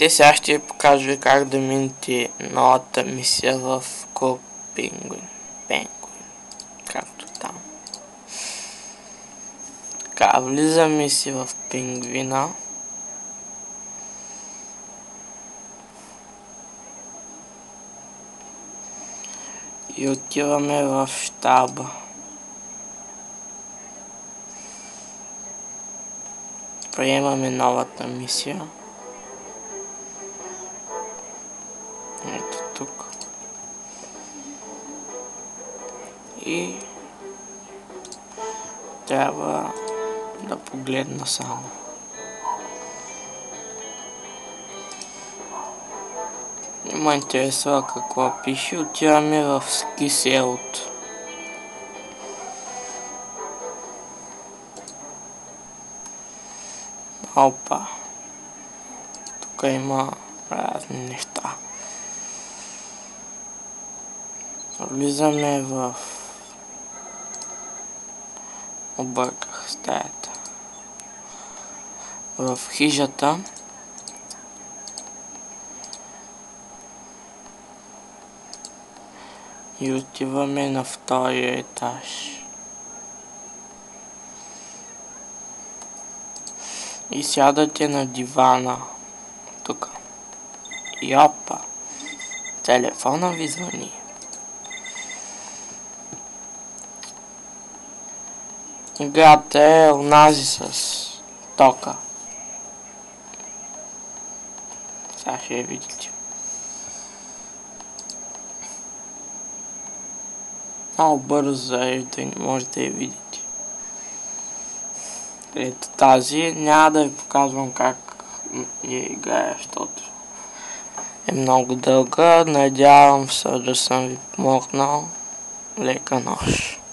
Сега ще ви покажа как да минете новата мисия в Клуб Пингвин. Както там. Така, влизаме си в Пингвина. И отиваме в щаба. Приемаме новата мисия. Ето тук. И трябва да погледна само. Не ме интересува какво пише. Отиваме в ски селото. Опа. Тук има разни неща. Влизаме в... Обърках стаята. В хижата. И отиваме на втория етаж. И сядате на дивана. Тук. И опа. Телефона ви звъни. Играта е онази с тока. Сега ще я видите. Много бързо е, да не можете да я видите. Ето тази, няма да ви показвам как я играя, защото е много дълга. Надявам се да съм ви помогнал. Лека нощ.